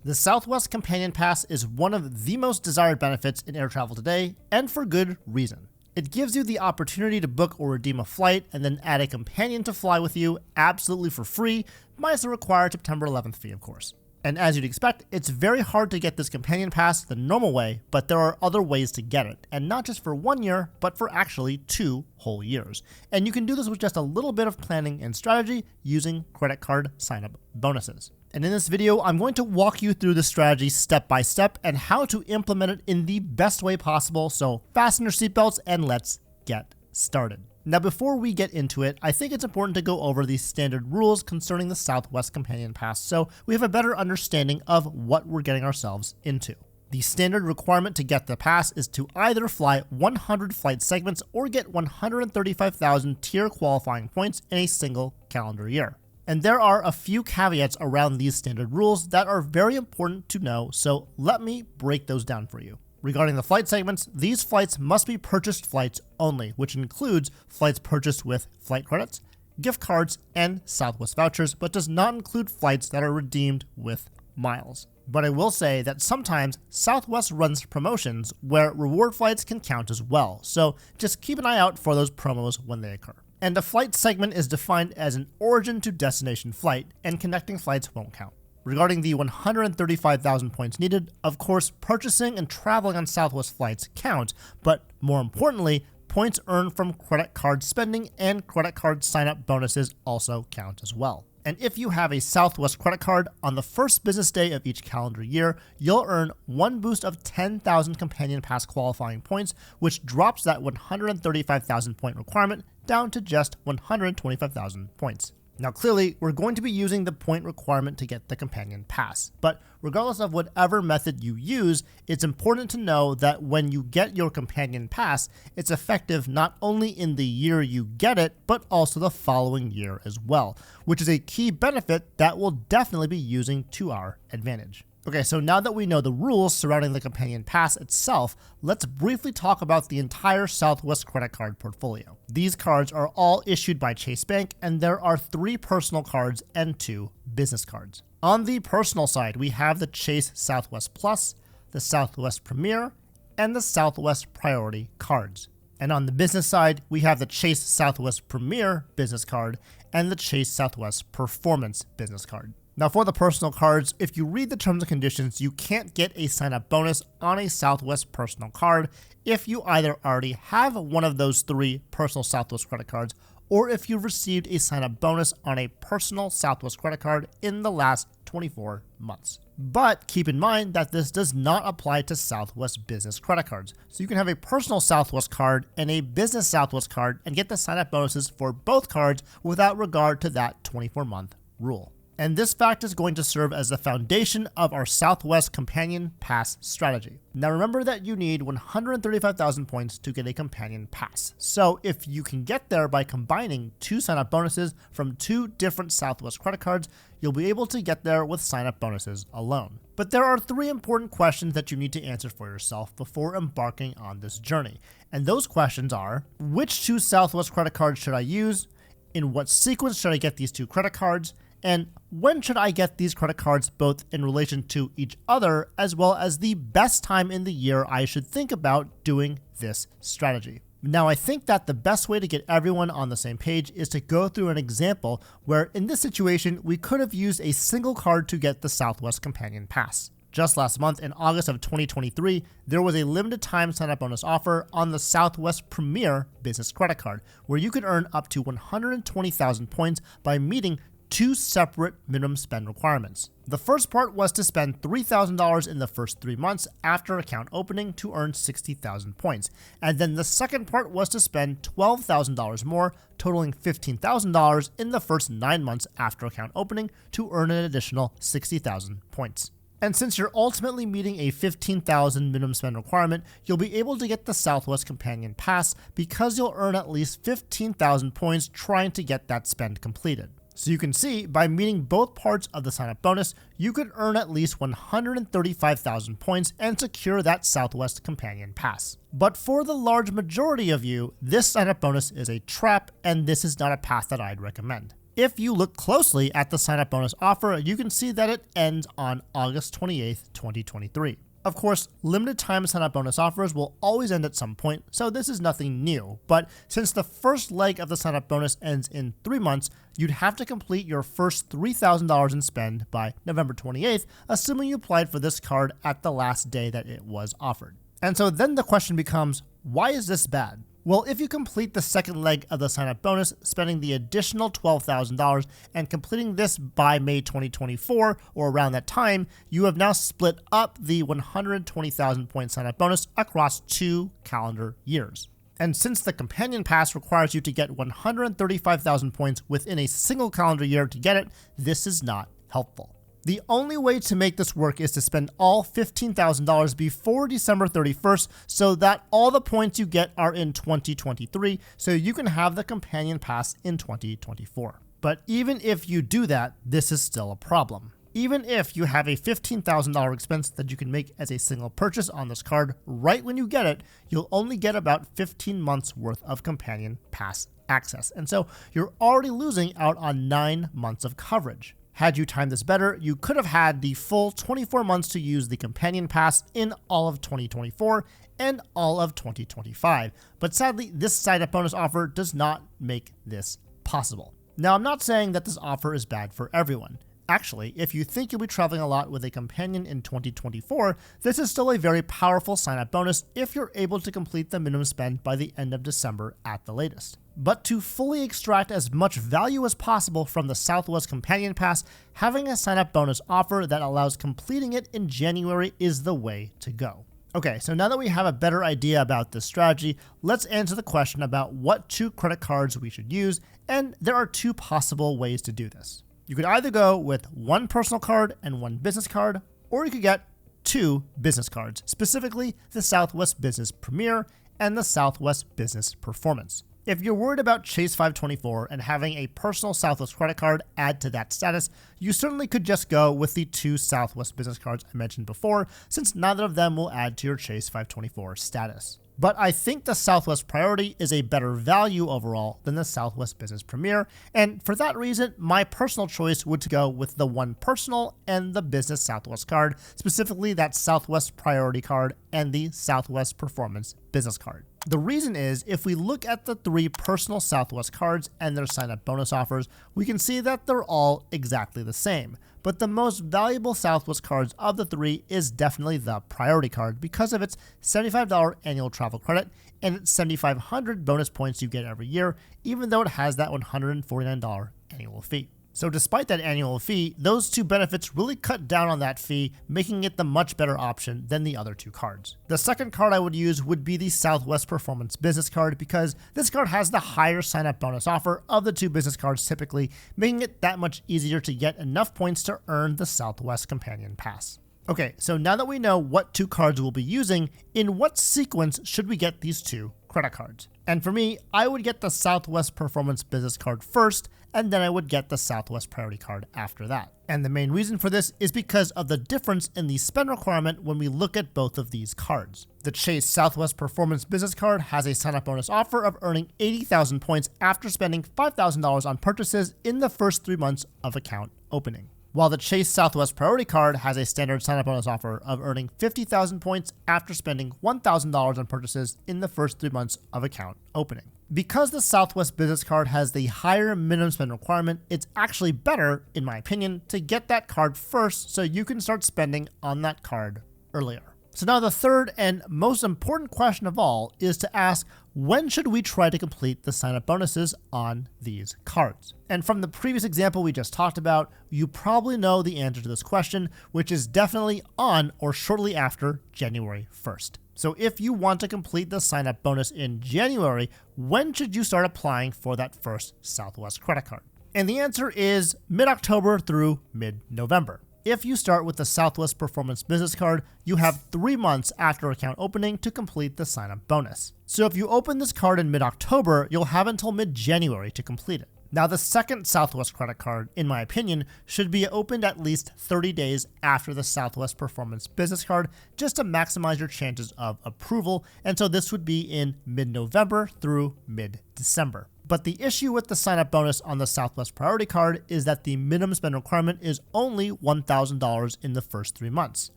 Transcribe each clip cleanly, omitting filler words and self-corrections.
The Southwest Companion Pass is one of the most desired benefits in air travel today, and for good reason. It gives you the opportunity to book or redeem a flight and then add a companion to fly with you absolutely for free, minus the required September 11th fee, of course. And as you'd expect, it's very hard to get this companion pass the normal way, but there are other ways to get it, and not just for 1 year, but for actually 2 whole years. And you can do this with just a little bit of planning and strategy using credit card sign-up bonuses. And in this video, I'm going to walk you through the strategy step by step and how to implement it in the best way possible, so fasten your seatbelts and let's get started. Now, before we get into it, I think it's important to go over the standard rules concerning the Southwest Companion Pass so we have a better understanding of what we're getting ourselves into. The standard requirement to get the pass is to either fly 100 flight segments or get 135,000 tier qualifying points in a single calendar year. And there are a few caveats around these standard rules that are very important to know, so let me break those down for you. Regarding the flight segments, these flights must be purchased flights only, which includes flights purchased with flight credits, gift cards, and Southwest vouchers, but does not include flights that are redeemed with miles. But I will say that sometimes Southwest runs promotions where reward flights can count as well, so just keep an eye out for those promos when they occur. And a flight segment is defined as an origin to destination flight, and connecting flights won't count. Regarding the 135,000 points needed, of course, purchasing and traveling on Southwest flights count, but more importantly, points earned from credit card spending and credit card sign-up bonuses also count as well. And if you have a Southwest credit card, on the first business day of each calendar year, you'll earn one boost of 10,000 Companion Pass qualifying points, which drops that 135,000 point requirement down to just 125,000 points. Now clearly, we're going to be using the point requirement to get the Companion Pass, but regardless of whatever method you use, it's important to know that when you get your Companion Pass, it's effective not only in the year you get it, but also the following year as well, which is a key benefit that we'll definitely be using to our advantage. Okay, so now that we know the rules surrounding the Companion Pass itself, let's briefly talk about the entire Southwest credit card portfolio. These cards are all issued by Chase Bank, and there are 3 personal cards and 2 business cards. On the personal side, we have the Chase Southwest Plus, the Southwest Premier, and the Southwest Priority cards. And on the business side, we have the Chase Southwest Premier business card and the Chase Southwest Performance business card. Now for the personal cards, if you read the terms and conditions, you can't get a sign-up bonus on a Southwest personal card if you either already have one of those 3 personal Southwest credit cards or if you've received a sign-up bonus on a personal Southwest credit card in the last 24 months. But keep in mind that this does not apply to Southwest business credit cards. So you can have a personal Southwest card and a business Southwest card and get the sign-up bonuses for both cards without regard to that 24-month rule. And this fact is going to serve as the foundation of our Southwest Companion Pass strategy. Now remember that you need 135,000 points to get a Companion Pass. So if you can get there by combining 2 sign-up bonuses from 2 different Southwest credit cards, you'll be able to get there with sign-up bonuses alone. But there are 3 important questions that you need to answer for yourself before embarking on this journey. And those questions are, which 2 Southwest credit cards should I use? In what sequence should I get these 2 credit cards? And when should I get these credit cards both in relation to each other as well as the best time in the year I should think about doing this strategy? Now I think that the best way to get everyone on the same page is to go through an example where in this situation we could have used a single card to get the Southwest Companion Pass. Just last month, in August of 2023, there was a limited time sign-up bonus offer on the Southwest Premier Business Credit Card, where you could earn up to 120,000 points by meeting 2 separate minimum spend requirements. The first part was to spend $3,000 in the first 3 months after account opening to earn 60,000 points. And then the second part was to spend $12,000 more, totaling $15,000 in the first 9 months after account opening to earn an additional 60,000 points. And since you're ultimately meeting a 15,000 minimum spend requirement, you'll be able to get the Southwest Companion Pass because you'll earn at least 15,000 points trying to get that spend completed. So you can see, by meeting both parts of the sign-up bonus, you could earn at least 135,000 points and secure that Southwest Companion Pass. But for the large majority of you, this sign-up bonus is a trap, and this is not a path that I'd recommend. If you look closely at the sign-up bonus offer, you can see that it ends on August 28th, 2023. Of course, limited time sign-up bonus offers will always end at some point, so this is nothing new. But since the first leg of the sign-up bonus ends in 3 months, you'd have to complete your first $3,000 in spend by November 28th, assuming you applied for this card at the last day that it was offered. And so then the question becomes, why is this bad? Well, if you complete the second leg of the sign-up bonus, spending the additional $12,000 and completing this by May 2024 or around that time, you have now split up the 120,000 point sign-up bonus across 2 calendar years. And since the companion pass requires you to get 135,000 points within a single calendar year to get it, this is not helpful. The only way to make this work is to spend all $15,000 before December 31st so that all the points you get are in 2023, so you can have the companion pass in 2024. But even if you do that, this is still a problem. Even if you have a $15,000 expense that you can make as a single purchase on this card right when you get it, you'll only get about 15 months worth of companion pass access. And so you're already losing out on 9 months of coverage. Had you timed this better, you could have had the full 24 months to use the companion pass in all of 2024 and all of 2025. But sadly, this sign-up bonus offer does not make this possible. Now, I'm not saying that this offer is bad for everyone. Actually, if you think you'll be traveling a lot with a companion in 2024, this is still a very powerful sign-up bonus if you're able to complete the minimum spend by the end of December at the latest. But to fully extract as much value as possible from the Southwest Companion Pass, having a sign-up bonus offer that allows completing it in January is the way to go. Okay, so now that we have a better idea about this strategy, let's answer the question about what 2 credit cards we should use, and there are 2 possible ways to do this. You could either go with 1 personal card and 1 business card, or you could get 2 business cards, specifically the Southwest Business Premier and the Southwest Business Performance. If you're worried about Chase 524 and having a personal Southwest credit card add to that status, you certainly could just go with the 2 Southwest business cards I mentioned before, since neither of them will add to your Chase 524 status. But I think the Southwest Priority is a better value overall than the Southwest Business Premier, and for that reason, my personal choice would to go with the 1 personal and the business Southwest card, specifically that Southwest Priority card and the Southwest Performance business card. The reason is, if we look at the 3 personal Southwest cards and their sign-up bonus offers, we can see that they're all exactly the same. But the most valuable Southwest cards of the 3 is definitely the Priority card because of its $75 annual travel credit and its 7,500 bonus points you get every year, even though it has that $149 annual fee. So despite that annual fee, those 2 benefits really cut down on that fee, making it the much better option than the other 2 cards. The second card I would use would be the Southwest Performance Business card because this card has the higher sign-up bonus offer of the 2 business cards typically, making it that much easier to get enough points to earn the Southwest Companion Pass. Okay, so now that we know what 2 cards we'll be using, in what sequence should we get these 2 credit cards? And for me, I would get the Southwest Performance Business card first, and then I would get the Southwest Priority card after that. And the main reason for this is because of the difference in the spend requirement when we look at both of these cards. The Chase Southwest Performance Business card has a sign-up bonus offer of earning 80,000 points after spending $5,000 on purchases in the first 3 months of account opening. While the Chase Southwest Priority card has a standard sign-up bonus offer of earning 50,000 points after spending $1,000 on purchases in the first 3 months of account opening. Because the Southwest Business card has the higher minimum spend requirement, it's actually better, in my opinion, to get that card first so you can start spending on that card earlier. So now the third and most important question of all is to ask, when should we try to complete the sign-up bonuses on these cards? And from the previous example we just talked about, you probably know the answer to this question, which is definitely on or shortly after January 1st. So if you want to complete the sign-up bonus in January, when should you start applying for that first Southwest credit card? And the answer is mid-October through mid-November. If you start with the Southwest Performance Business card, you have 3 months after account opening to complete the sign-up bonus. So if you open this card in mid-October, you'll have until mid-January to complete it. Now, the second Southwest credit card, in my opinion, should be opened at least 30 days after the Southwest Performance Business Card, just to maximize your chances of approval, and so this would be in mid-November through mid-December. But the issue with the sign-up bonus on the Southwest Priority Card is that the minimum spend requirement is only $1,000 in the first 3 months.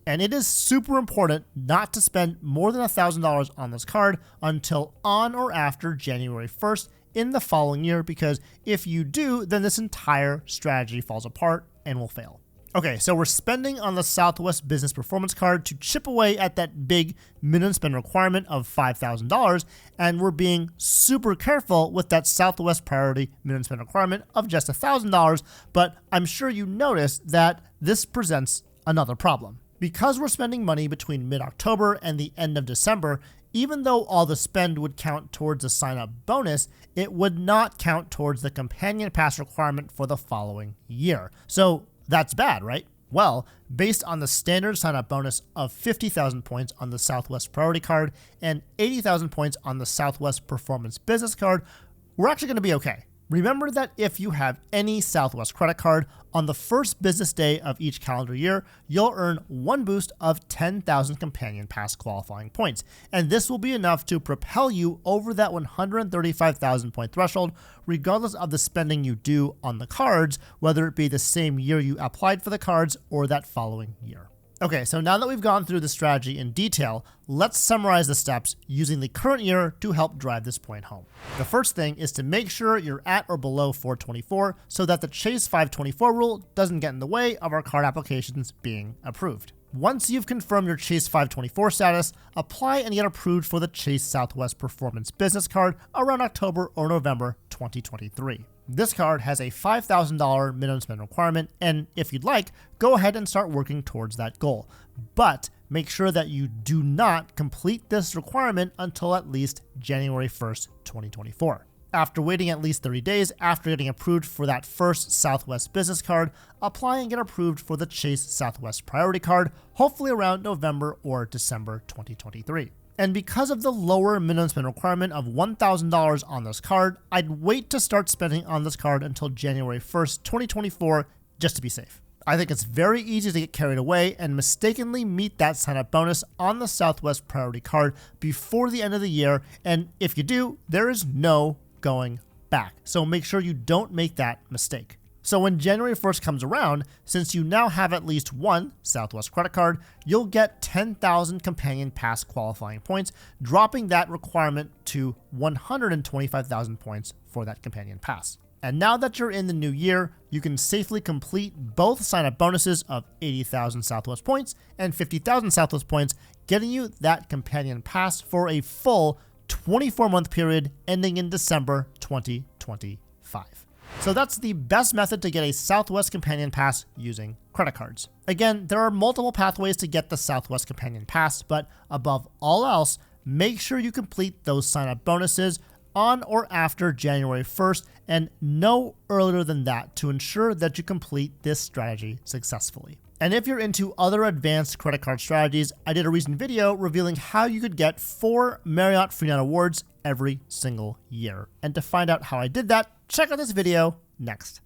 And it is super important not to spend more than $1,000 on this card until on or after January 1st in the following year, because if you do, then this entire strategy falls apart and will fail. Okay, so we're spending on the Southwest Business Performance Card to chip away at that big minimum spend requirement of $5,000, and we're being super careful with that Southwest Priority minimum spend requirement of just $1,000, but I'm sure you noticed that this presents another problem. Because we're spending money between mid-October and the end of December, even though all the spend would count towards the sign-up bonus, it would not count towards the Companion Pass requirement for the following year. So that's bad, right? Well, based on the standard sign-up bonus of 50,000 points on the Southwest Priority Card and 80,000 points on the Southwest Performance Business Card, we're actually going to be okay. Remember that if you have any Southwest credit card, on the first business day of each calendar year, you'll earn one boost of 10,000 Companion Pass qualifying points. And this will be enough to propel you over that 135,000 point threshold, regardless of the spending you do on the cards, whether it be the same year you applied for the cards or that following year. Okay, so now that we've gone through the strategy in detail, let's summarize the steps using the current year to help drive this point home. The first thing is to make sure you're at or below 424 so that the Chase 524 rule doesn't get in the way of our card applications being approved. Once you've confirmed your Chase 524 status, apply and get approved for the Chase Southwest Performance Business Card around October or November 2023. This card has a $5,000 minimum spend requirement, and if you'd like, go ahead and start working towards that goal. But make sure that you do not complete this requirement until at least January 1st, 2024. After waiting at least 30 days after getting approved for that first Southwest Business Card, apply and get approved for the Chase Southwest Priority Card, hopefully around November or December 2023. And because of the lower minimum spend requirement of $1,000 on this card, I'd wait to start spending on this card until January 1st, 2024, just to be safe. I think it's very easy to get carried away and mistakenly meet that sign-up bonus on the Southwest Priority Card before the end of the year, and if you do, there is no going back. So make sure you don't make that mistake. So when January 1st comes around, since you now have at least one Southwest credit card, you'll get 10,000 Companion Pass qualifying points, dropping that requirement to 125,000 points for that Companion Pass. And now that you're in the new year, you can safely complete both sign-up bonuses of 80,000 Southwest points and 50,000 Southwest points, getting you that Companion Pass for a full 24-month period ending in December 2025. So that's the best method to get a Southwest Companion Pass using credit cards. Again, there are multiple pathways to get the Southwest Companion Pass, but above all else, make sure you complete those sign-up bonuses on or after January 1st and no earlier than that to ensure that you complete this strategy successfully. And if you're into other advanced credit card strategies, I did a recent video revealing how you could get 4 Marriott Freedom Awards every single year. And to find out how I did that, check out this video next.